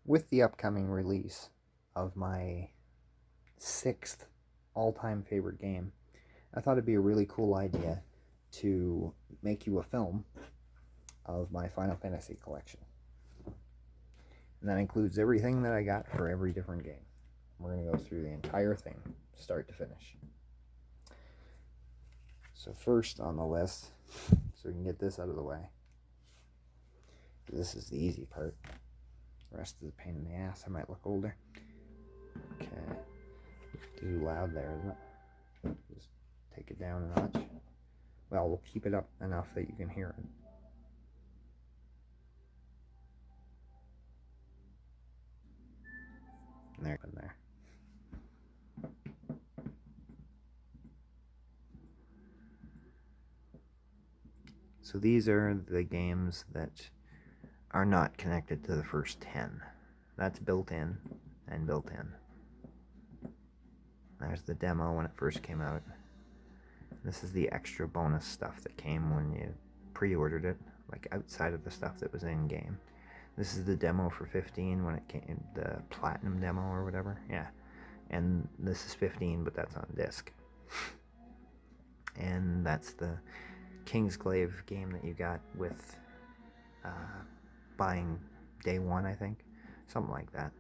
with the upcoming release of my 6th all-time favorite game, I thought it'd be a really cool idea to make you a film of my Final Fantasy collection. And that includes everything that I got for every different game. We're going to go through the entire thing, start to finish. So first on the list, so we can get this out of the way. This is the easy part. The rest is a pain in the ass. I might look older. Okay. Too loud there, isn't it? Just take it down a notch. Well, we'll keep it up enough that you can hear it. There, and there. So these are the games that are not connected to the first 10. That's built in and built in. There's the demo when it first came out. This is the extra bonus stuff that came when you pre-ordered it, like outside of the stuff that was in game. This is the demo for 15 when it came, the platinum demo or whatever. Yeah, and this is 15, but that's on disc. And that's the Kingsglaive game that you got with buying day one, I think, something like that.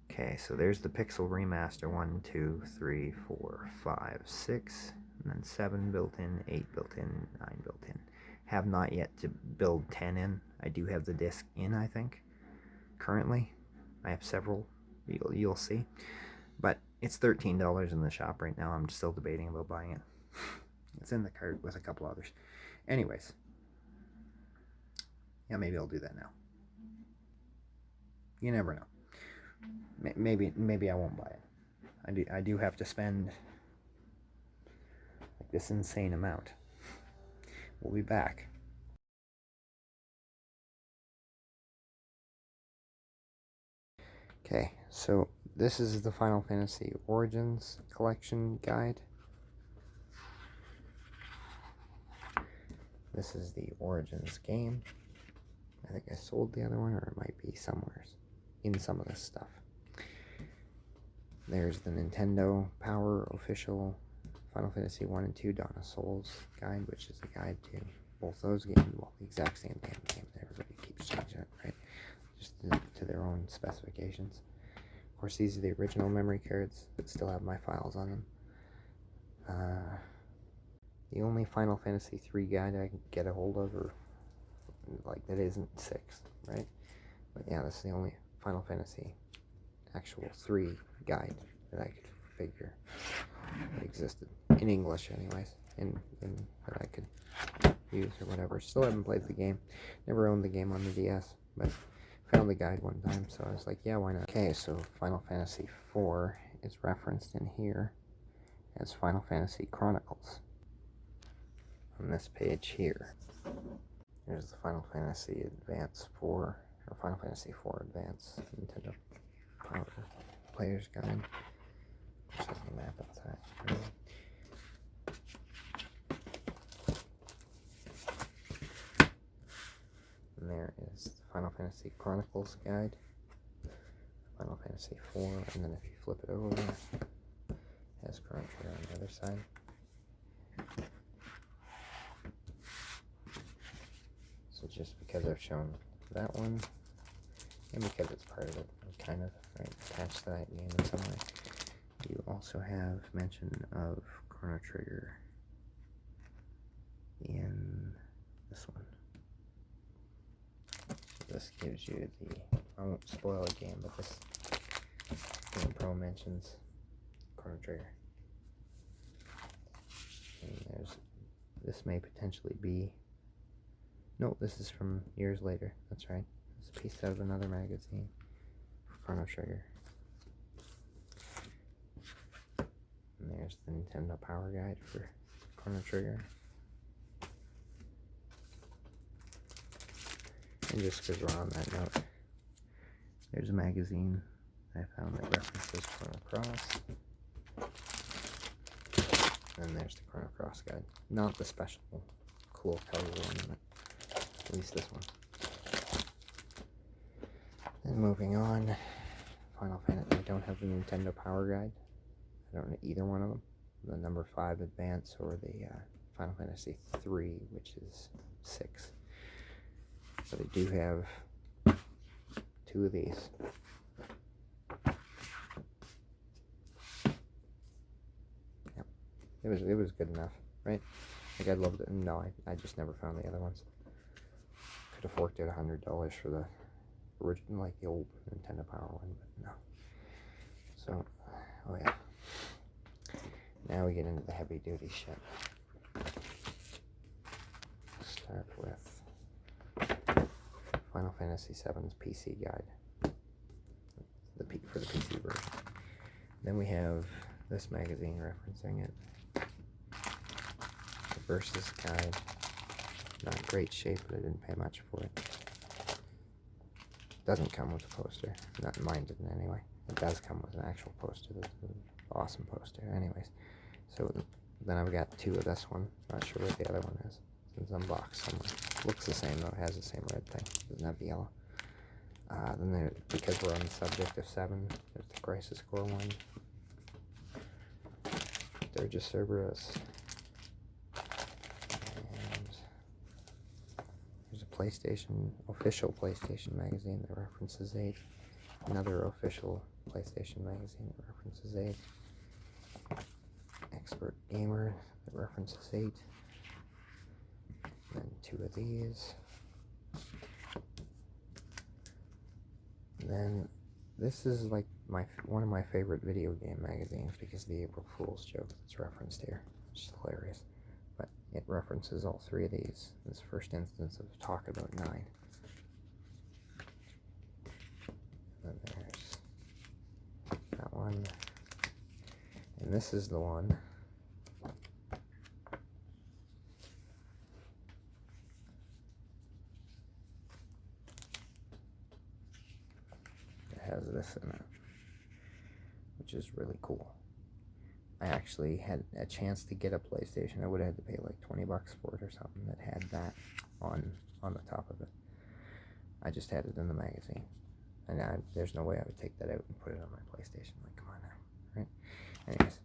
Okay, so there's the Pixel Remaster 1, 2, 3, 4, 5, 6, and then 7 built in, 8 built in, 9 built in. Have not yet to build 10 in. I do have the disc in, I think, currently. I have several, you'll see. But it's $13 in the shop right now. I'm still debating about buying it. It's in the cart with a couple others. Anyways. Yeah, maybe I'll do that now. You never know. Maybe I won't buy it. I do have to spend like this insane amount. We'll be back. Okay, so this is the Final Fantasy Origins Collection Guide. This is the Origins game. I think I sold the other one, or it might be somewhere in some of this stuff. There's the Nintendo Power Official Final Fantasy 1 and 2 Dawn of Souls guide, which is a guide to both those games. Well, the exact same damn game. Everybody keeps changing it, right? Just to their own specifications. Of course, these are the original memory cards that still have my files on them. The only Final Fantasy 3 guide I can get a hold of, or like that isn't 6, right? But yeah, this is the only Final Fantasy actual 3 guide that I could figure that existed in English, anyways, in that I could use or whatever. Still haven't played the game. Never owned the game on the DS, but found the guide one time, so I was like, yeah, why not? Okay, so Final Fantasy 4 is referenced in here as Final Fantasy Chronicles on this page here. Here's the Final Fantasy Advance 4, or Final Fantasy 4 Advance Nintendo Power Player's Guide. There's the map outside. And there is the Final Fantasy Chronicles Guide, Final Fantasy 4, and then if you flip it over, it has Chrono Trigger on the other side. So just because I've shown that one, and because it's part of it, kind of, right, attached to that game in some way, you also have mention of Chrono Trigger in this one. So this gives you the, I won't spoil a game, but this Game Pro mentions Chrono Trigger. And there's, this may potentially be, no, this is from years later, that's right. It's a piece out of another magazine for Chrono Trigger. And there's the Nintendo Power Guide for Chrono Trigger. And just because we're on that note, there's a magazine I found that references Chrono Cross. And there's the Chrono Cross guide. Not the special, cool color one, but at least this one. And moving on, Final Fantasy. I don't have the Nintendo Power Guide. I don't know either one of them. The number 5 Advance or the Final Fantasy 3, which is 6. But I do have 2 of these. Yep. It was good enough, right? Like, I loved it. No, I just never found the other ones. Could have forked out $100 for the original, like the old Nintendo Power one, but no. So, oh yeah. Now we get into the heavy duty shit. Start with Final Fantasy VII's PC guide. For the PC version. Then we have this magazine referencing it. The Versus guide. Not great shape, but I didn't pay much for it. Doesn't come with a poster. Not mine didn't anyway. It does come with an actual poster. That's an awesome poster. Anyways, so then I've got 2 of this one. Not sure what the other one is. It's unboxed somewhere. Looks the same though. It has the same red thing. Doesn't have the yellow. Then there, because we're on the subject of 7, there's the Crisis Core one. Dirge Cerberus. And there's a PlayStation, official PlayStation magazine that references 8. Another official PlayStation magazine that references 8. Expert Gamer that references 8. And then 2 of these. And then this is like one of my favorite video game magazines because of the April Fool's joke that's referenced here, which is hilarious. But it references all 3 of these. This first instance of talk about 9. And there's that one. And this is the one. That has this in it, which is really cool. I actually had a chance to get a PlayStation. I would have had to pay like $20 for it or something that had that on the top of it. I just had it in the magazine. And there's no way I would take that out and put it on my PlayStation. Like, come on now, right? Anyways.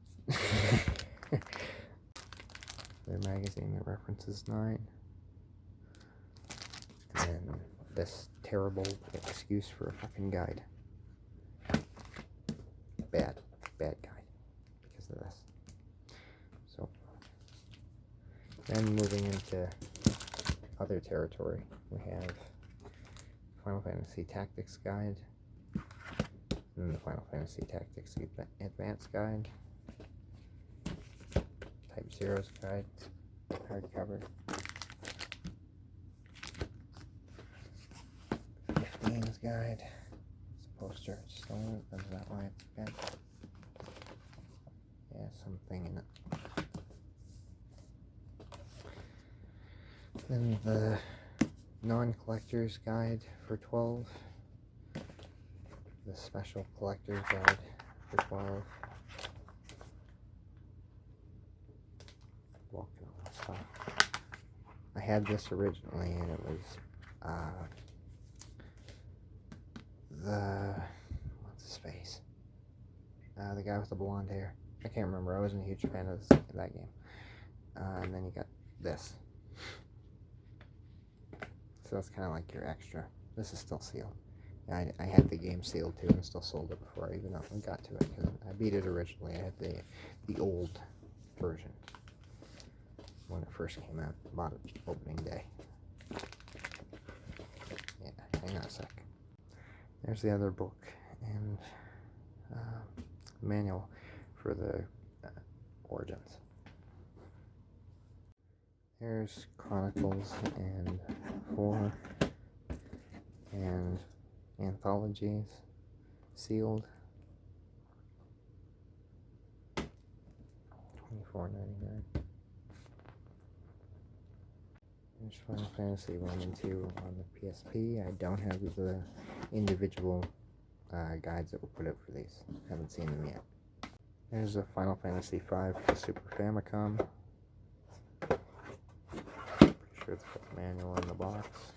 Their magazine that references 9. And then this terrible excuse for a fucking guide. Bad guide because of this. So, then moving into other territory, we have Final Fantasy Tactics Guide, and then the Final Fantasy Tactics Advanced Guide, Type Zero's Guide, hardcover, 15's Guide, it's a poster, it's still in it, that's not why it's bent. Yeah, something in it. Then the non-collector's guide for 12. The special collector's guide for 12. Walking all this stuff. I had this originally, and it was what's his face? The guy with the blonde hair. I can't remember. I wasn't a huge fan of that game. And then you got this. So that's kind of like your extra. This is still sealed. I had the game sealed too and still sold it before I even got to it. Cause I beat it originally. I had the old version when it first came out. Bought it opening day. Yeah, hang on a sec. There's the other book and manual for the Origins. There's Chronicles and 4 and anthologies sealed. $24.99. There's Final Fantasy 1 and 2 on the PSP. I don't have the individual guides that were put out for these. Haven't seen them yet. There's a Final Fantasy 5 for the Super Famicom. Pretty sure it's got the manual in the box.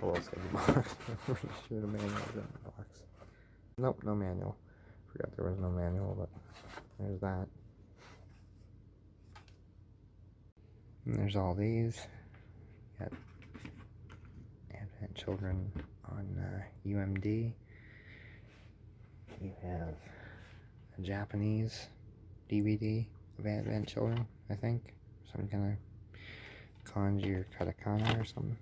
I will say the box. I'm pretty sure the manual is in the box. Nope, no manual. Forgot there was no manual, but there's that. And there's all these. Got Advent Children on UMD. You have a Japanese DVD of Advent Children, I think. Some kind of kanji or katakana or something.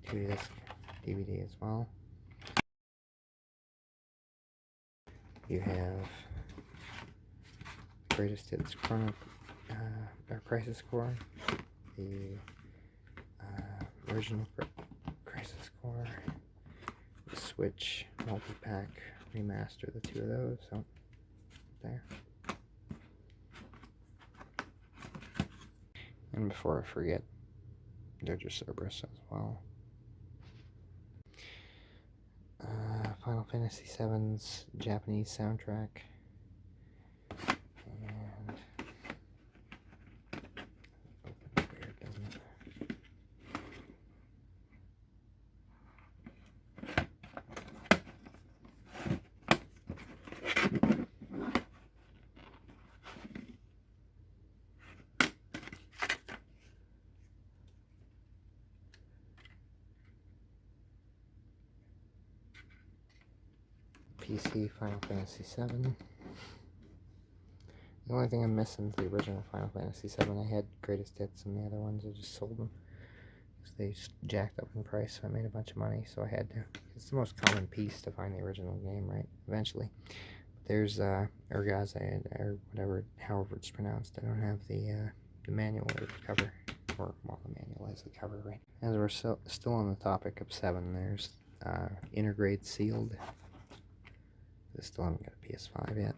Two-disc DVD as well. You have Greatest Hits Chrono or Crisis Core, the original Crisis Core, the Switch multi-pack remaster, the two of those. So there. And before I forget, they're just Cerberus as well. Final Fantasy VII's Japanese soundtrack. And opens weird, doesn't it? PC Final Fantasy VII. The only thing I'm missing is the original Final Fantasy VII. I had Greatest Hits, and the other ones I just sold them because they jacked up in price, so I made a bunch of money, so I had to. It's the most common piece to find the original game, right? Eventually. There's Urgaze, or whatever, however it's pronounced. I don't have the manual or the cover, or well, the manual is the cover, right? As we're still on the topic of 7, there's Intergrade Sealed. I still haven't got a PS5 yet.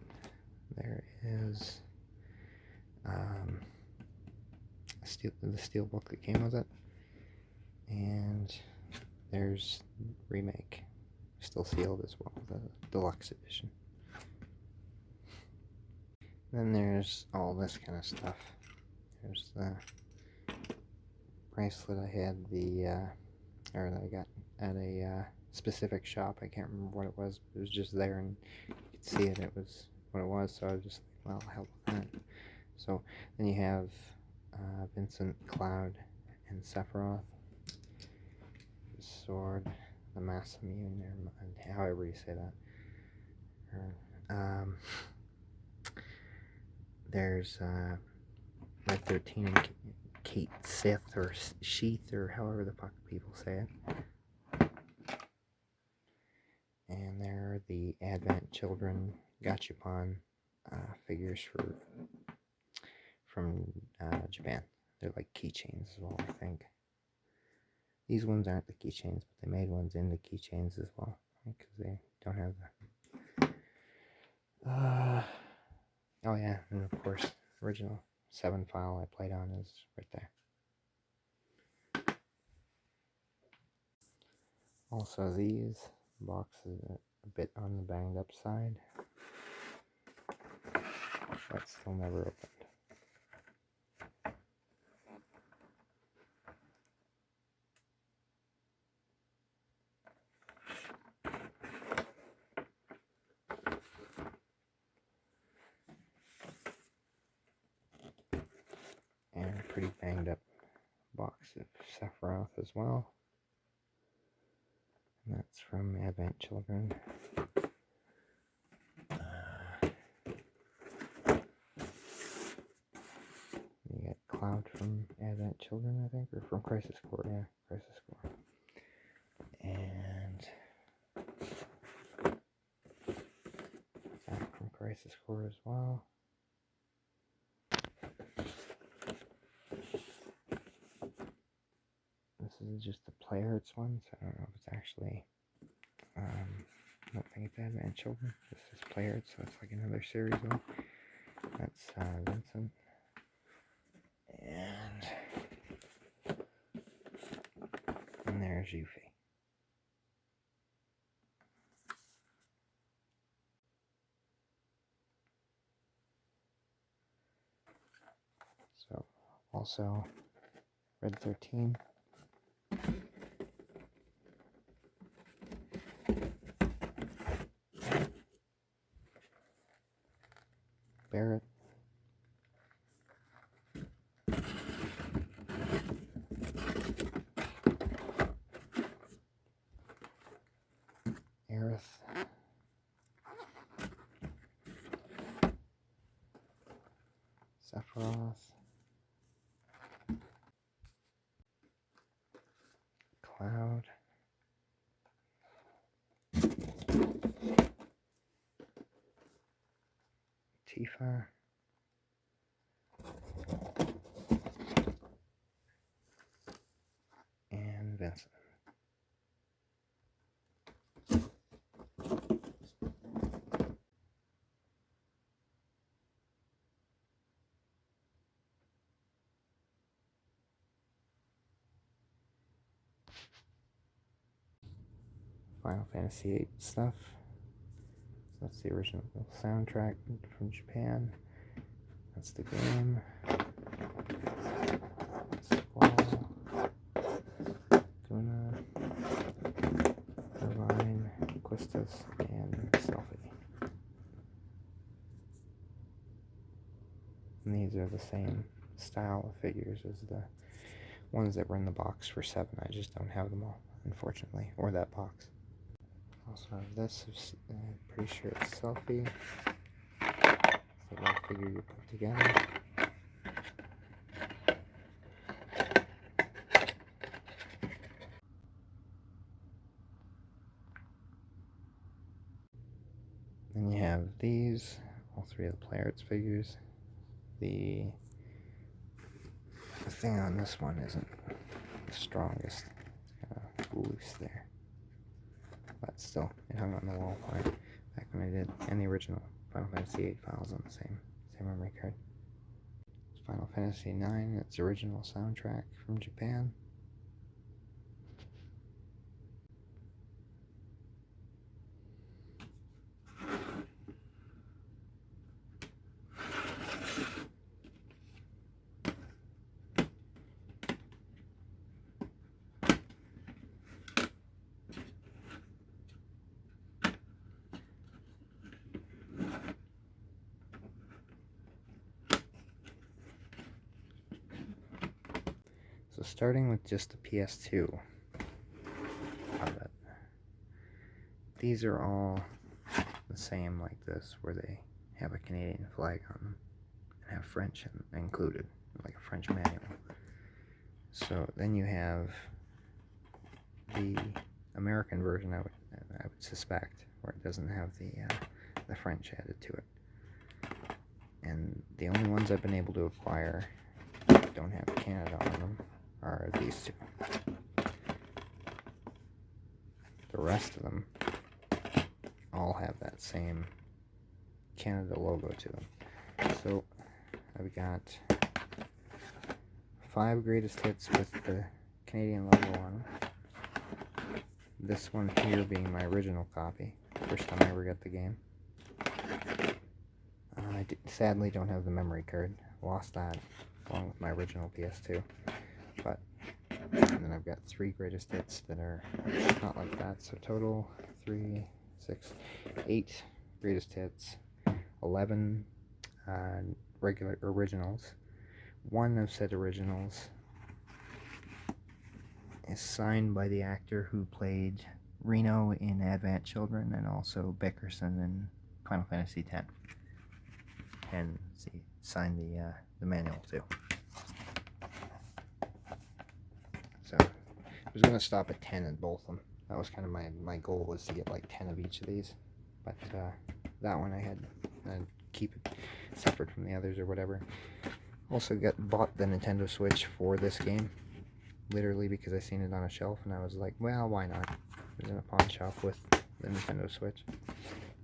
There is the steel book that came with it, and there's Remake, still sealed as well, the deluxe edition. Then there's all this kind of stuff. There's the bracelet I had or that I got at a specific shop. I can't remember what it was, but it was just there and you could see it. It was what it was, so I was just like, well, hell with that. So then you have Vincent, Cloud, and Sephiroth. The sword, the Masamune, or however you say that. There's Red 13 and Kate Sith, or Sheath, or however the fuck people say it. And there are the Advent Children Gachapon figures from Japan. They're like keychains as well, I think. These ones aren't the keychains, but they made ones into keychains as well, because they don't have the... oh yeah, and of course, original 7 file I played on is right there. Also, these boxes are a bit on the banged up side, but still never opened. And a pretty banged up box of Sephiroth as well. And that's from Advent Children. You get Cloud from Advent Children, I think, or from Crisis Core, yeah, Crisis Core. And that from Crisis Core as well. This is just the Playarts one, so I don't know if it's actually, I don't think think it's Advent Children. This is Players, so it's like another series one. That's Vincent. And there's Yuffie. So, also, Red 13. Barrett. Aerith. Sephiroth. Cloud. Tifa. And Vincent. Final Fantasy VIII stuff. So that's the original soundtrack from Japan. That's the game. Squall, Guna, Irvine, Quistis, and Selfie. And these are the same style of figures as the ones that were in the box for 7. I just don't have them all, unfortunately, or that box. Also have this, I'm pretty sure it's Selfie. It's a little figure you put together. Then you have these, all 3 of the Players figures. The thing on this one isn't the strongest. It's kind of loose there. But still, it hung on the wall back when I did. And the original Final Fantasy VIII files on the same memory card. It's Final Fantasy IX, its original soundtrack from Japan. So starting with just the PS2 of it, these are all the same like this, where they have a Canadian flag on them and have French included, like a French manual. So then you have the American version, I would suspect, where it doesn't have the French added to it. And the only ones I've been able to acquire that don't have Canada on them are these 2. The rest of them all have that same Canada logo to them. So I've got 5 greatest hits with the Canadian logo on them. This one here being my original copy, first time I ever got the game. I sadly don't have the memory card, lost that along with my original PS2. But and then I've got 3 greatest hits that are not like that. So total 3, 6, 8 greatest hits, 11 regular originals. 1 of said originals is signed by the actor who played Reno in Advent Children and also Bickerson in Final Fantasy X. And see, signed the manual too. So I was going to stop at 10 at both of them. That was kind of my goal, was to get like 10 of each of these. But that one I had to keep it separate from the others or whatever. Also bought the Nintendo Switch for this game, literally because I seen it on a shelf and I was like, well, why not? It was in a pawn shop with the Nintendo Switch.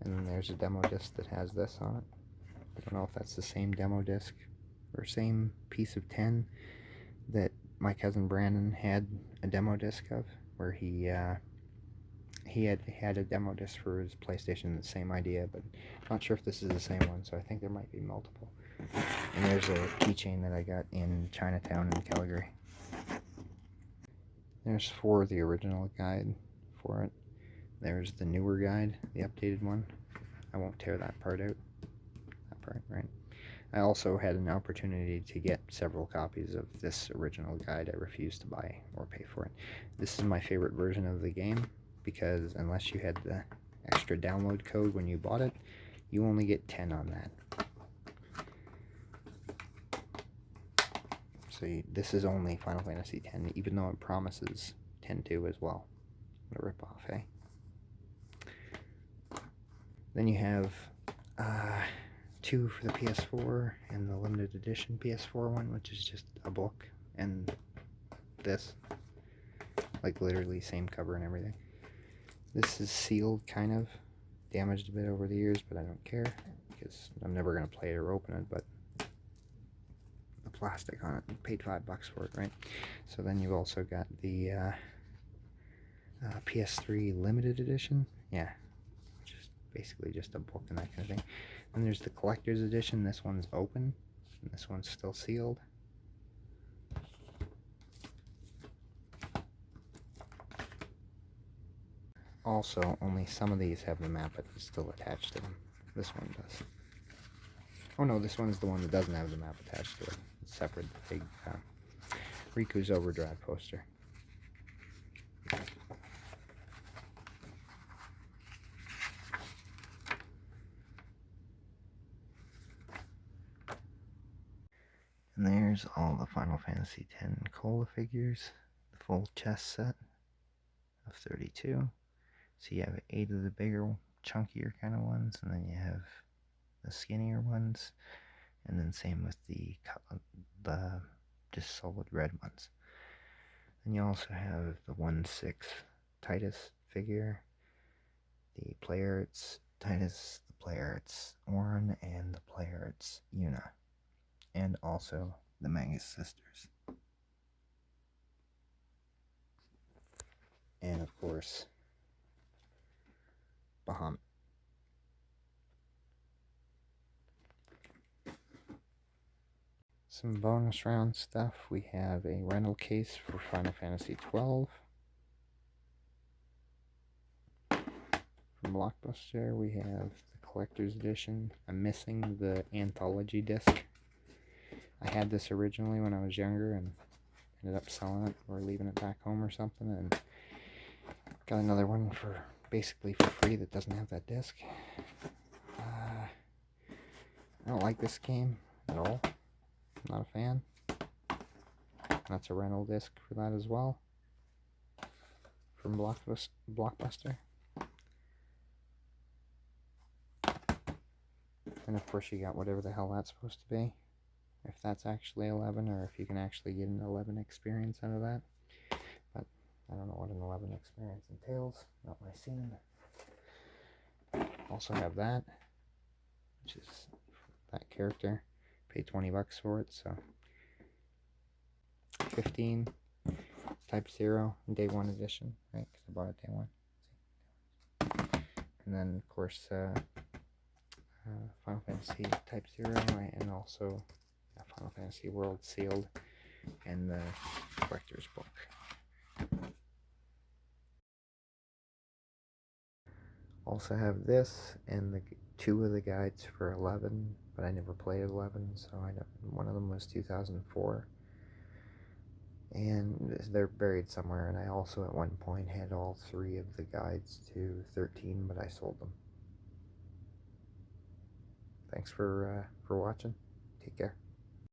And then there's a demo disc that has this on it. I don't know if that's the same demo disc or same piece of tin that my cousin Brandon had a demo disc of, where he had a demo disc for his PlayStation, the same idea, but not sure if this is the same one, so I think there might be multiple. And there's a keychain that I got in Chinatown in Calgary. There's the original guide for it. There's the newer guide, the updated one. I won't tear that part out. That part, right? I also had an opportunity to get several copies of this original guide. I refused to buy or pay for it. This is my favorite version of the game, because unless you had the extra download code when you bought it, you only get 10 on that. So this is only Final Fantasy X, even though it promises 10-2 as well. What a ripoff, eh? Then you have 2 for the PS4 and the limited edition PS4 one, which is just a book, and this, like literally same cover and everything. This is sealed, kind of damaged a bit over the years, but I don't care because I'm never going to play it or open it. But the plastic on it, I paid $5 for it, right? So then you've also got the PS3 limited edition, yeah, just basically just a book and that kind of thing. And there's the collector's edition. This one's open, and this one's still sealed. Also, only some of these have the map still attached to them. This one does. Oh no, this one's the one that doesn't have the map attached to it. It's separate, the big Riku's Overdrive poster. And there's all the Final Fantasy X cola figures, the full chess set of 32. So you have 8 of the bigger, chunkier kind of ones, and then you have the skinnier ones, and then same with the just solid red ones. And you also have the 1/6 Titus figure, the Player's Titus, the Player's Orn, and the Player's Yuna, and also the Magus sisters. And of course, Bahamut. Some bonus round stuff. We have a rental case for Final Fantasy XII. From Blockbuster, we have the collector's edition. I'm missing the anthology disc. I had this originally when I was younger and ended up selling it or leaving it back home or something, and got another one for basically for free that doesn't have that disc. I don't like this game at all. I'm not a fan. That's a rental disc for that as well, from Blockbuster. And of course you got whatever the hell that's supposed to be. If that's actually 11, or if you can actually get an 11 experience out of that. But I don't know what an 11 experience entails. Not my scene. Also have that, which is that character. Paid $20 for it, so 15. Type 0, Day 1 edition, right? Because I bought it Day 1. And then, of course, Final Fantasy Type 0, and also Final Fantasy World sealed, and the collector's book. Also have this and the 2 of the guides for 11, but I never played 11, so I don't. One of them was 2004, and they're buried somewhere. And I also at one point had all 3 of the guides to 13, but I sold them. Thanks for watching. Take care.